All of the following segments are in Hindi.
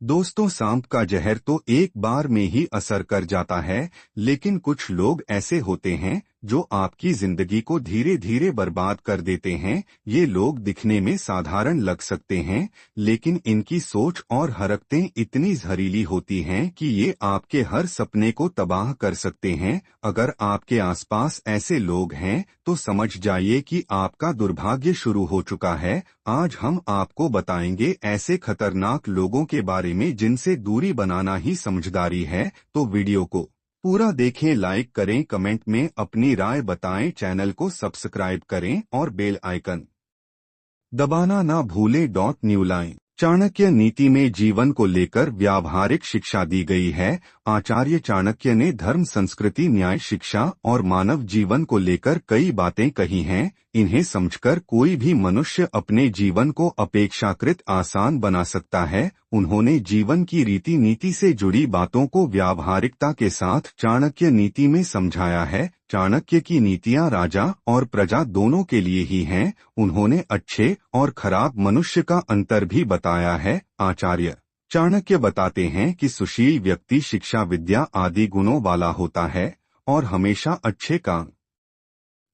दोस्तों, सांप का जहर तो एक बार में ही असर कर जाता है, लेकिन कुछ लोग ऐसे होते हैं जो आपकी जिंदगी को धीरे धीरे बर्बाद कर देते हैं। ये लोग दिखने में साधारण लग सकते हैं, लेकिन इनकी सोच और हरकतें इतनी जहरीली होती हैं कि ये आपके हर सपने को तबाह कर सकते हैं। अगर आपके आसपास ऐसे लोग हैं, तो समझ जाइए कि आपका दुर्भाग्य शुरू हो चुका है। आज हम आपको बताएंगे ऐसे खतरनाक लोगों के बारे में जिनसे दूरी बनाना ही समझदारी है। तो वीडियो को पूरा देखें, लाइक करें, कमेंट में अपनी राय बताएं, चैनल को सब्सक्राइब करें और बेल आइकन दबाना ना भूलें। न्यू लाइन चाणक्य नीति में जीवन को लेकर व्यावहारिक शिक्षा दी गई है। आचार्य चाणक्य ने धर्म, संस्कृति, न्याय, शिक्षा और मानव जीवन को लेकर कई बातें कही हैं। इन्हें समझकर कोई भी मनुष्य अपने जीवन को अपेक्षाकृत आसान बना सकता है। उन्होंने जीवन की रीति नीति से जुड़ी बातों को व्यावहारिकता के साथ चाणक्य नीति में समझाया है। चाणक्य की नीतियां राजा और प्रजा दोनों के लिए ही हैं। उन्होंने अच्छे और खराब मनुष्य का अंतर भी बताया है। आचार्य चाणक्य बताते हैं कि सुशील व्यक्ति शिक्षा, विद्या आदि गुणों वाला होता है और हमेशा अच्छे काम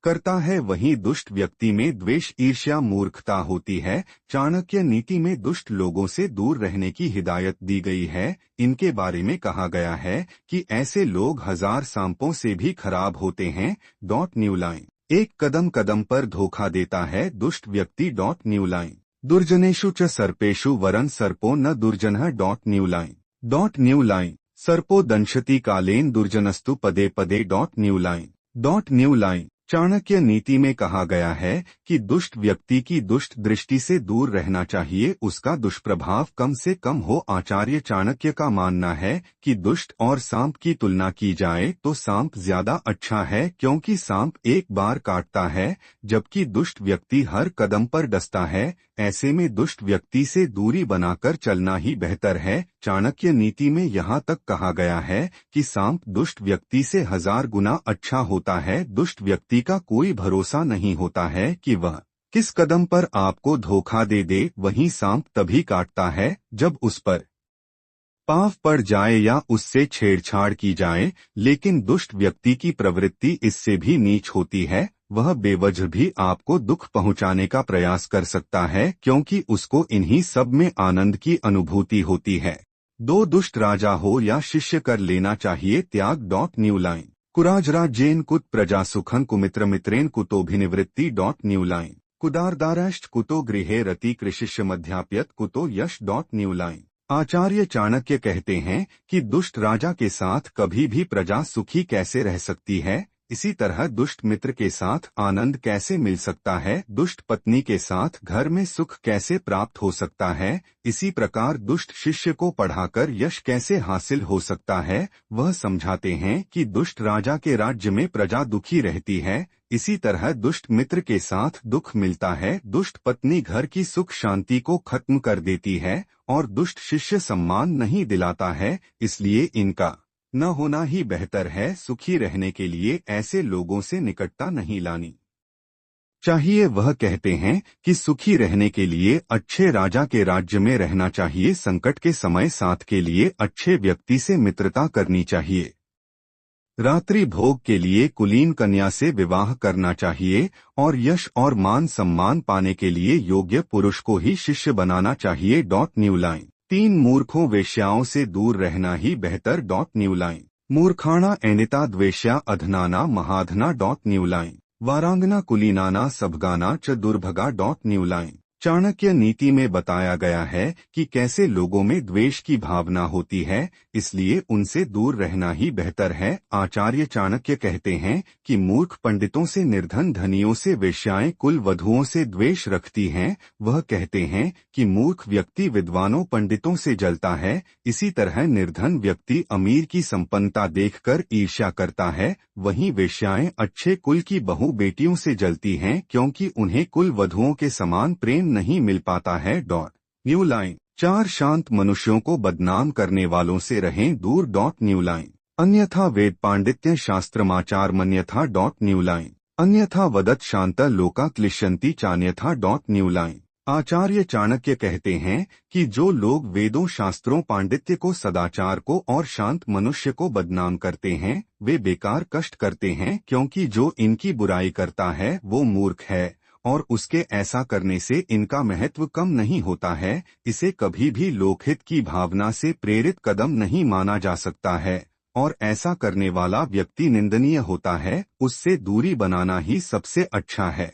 करता है। वहीं दुष्ट व्यक्ति में द्वेष, ईर्ष्या, मूर्खता होती है। चाणक्य नीति में दुष्ट लोगों से दूर रहने की हिदायत दी गई है। इनके बारे में कहा गया है कि ऐसे लोग 1000 सांपों से भी खराब होते हैं। न्यू लाइन एक कदम कदम पर धोखा देता है दुष्ट व्यक्ति। न्यू लाइन दुर्जनेषु च सर्पेषु वरन सर्पो न दुर्जनः। न्यू लाइन सर्पो दंशति कालेन दुर्जनस्तु पदे पदे। न्यू लाइन चाणक्य नीति में कहा गया है कि दुष्ट व्यक्ति की दुष्ट दृष्टि से दूर रहना चाहिए, उसका दुष्प्रभाव कम से कम हो। आचार्य चाणक्य का मानना है कि दुष्ट और सांप की तुलना की जाए तो सांप ज्यादा अच्छा है, क्योंकि सांप एक बार काटता है जबकि दुष्ट व्यक्ति हर कदम पर डसता है। ऐसे में दुष्ट व्यक्ति से दूरी बनाकर चलना ही बेहतर है। चाणक्य नीति में यहाँ तक कहा गया है कि सांप दुष्ट व्यक्ति से 1000 गुना अच्छा होता है। दुष्ट व्यक्ति का कोई भरोसा नहीं होता है कि वह किस कदम पर आपको धोखा दे दे। वहीं सांप तभी काटता है जब उस पर पांव पड़ जाए या उससे छेड़छाड़ की जाए, लेकिन दुष्ट व्यक्ति की प्रवृत्ति इससे भी नीच होती है। वह बेवजह भी आपको दुख पहुंचाने का प्रयास कर सकता है, क्योंकि उसको इन्हीं सब में आनंद की अनुभूति होती है। दो दुष्ट राजा हो या शिष्य, कर लेना चाहिए त्याग। न्यू लाइन कुराजराज्येन कुत प्रजा सुखं कुमित्र मित्रेन कुतोभिनिवृत्ति। न्यू लाइन कुदारदाराश्च कुतो गृहे रति कृशिष्य मध्याप्यत कुतो यश। न्यू लाइन आचार्य चाणक्य कहते हैं कि दुष्ट राजा के साथ कभी भी प्रजा सुखी कैसे रह सकती है, इसी तरह दुष्ट मित्र के साथ आनंद कैसे मिल सकता है, दुष्ट पत्नी के साथ घर में सुख कैसे प्राप्त हो सकता है, इसी प्रकार दुष्ट शिष्य को पढ़ाकर यश कैसे हासिल हो सकता है। वह समझाते हैं कि दुष्ट राजा के राज्य में प्रजा दुखी रहती है, इसी तरह दुष्ट मित्र के साथ दुख मिलता है। दुष्ट पत्नी घर की सुख शांति को खत्म कर देती है और दुष्ट शिष्य सम्मान नहीं दिलाता है, इसलिए इनका न होना ही बेहतर है। सुखी रहने के लिए ऐसे लोगों से निकटता नहीं लानी चाहिए। वह कहते हैं कि सुखी रहने के लिए अच्छे राजा के राज्य में रहना चाहिए। संकट के समय साथ के लिए अच्छे व्यक्ति से मित्रता करनी चाहिए। रात्रि भोग के लिए कुलीन कन्या से विवाह करना चाहिए और यश और मान सम्मान पाने के लिए योग्य पुरुष को ही शिष्य बनाना चाहिए। न्यू लाइन 3 मूर्खों वेश्याओं से दूर रहना ही बेहतर। न्यू लाइन मूर्खाणा एनिता द्वेष्या अधनाना महाधना। न्यू लाइन वारांगना कुलीनाना सबगाना च दुर्भगा। न्यू लाइन चाणक्य नीति में बताया गया है कि कैसे लोगों में द्वेष की भावना होती है, इसलिए उनसे दूर रहना ही बेहतर है। आचार्य चाणक्य कहते हैं कि मूर्ख पंडितों से, निर्धन धनियों से, वेश्याएं कुल वधुओं से द्वेष रखती हैं। वह कहते हैं कि मूर्ख व्यक्ति विद्वानों पंडितों से जलता है, इसी तरह निर्धन व्यक्ति अमीर की संपन्नता देखकर ईर्ष्या करता है। वहीं वेश्याएं अच्छे कुल की बहू बेटियों से जलती हैं, क्योंकि उन्हें कुल वधुओं के समान प्रेम नहीं मिल पाता है। न्यू लाइन 4 शांत मनुष्यों को बदनाम करने वालों से रहें दूर। न्यू लाइन अन्यथा वेद पांडित्य शास्त्रमाचार मन्यथा। न्यू लाइन अन्यथा वदत शांत लोका क्लिश्यन्ति चान्यथा। न्यू लाइन आचार्य चाणक्य कहते हैं कि जो लोग वेदों, शास्त्रों, पांडित्य को, सदाचार को और शांत मनुष्य को बदनाम करते हैं, वे बेकार कष्ट करते हैं, क्योंकि जो इनकी बुराई करता है वो मूर्ख है और उसके ऐसा करने से इनका महत्व कम नहीं होता है। इसे कभी भी लोकहित की भावना से प्रेरित कदम नहीं माना जा सकता है और ऐसा करने वाला व्यक्ति निंदनीय होता है। उससे दूरी बनाना ही सबसे अच्छा है।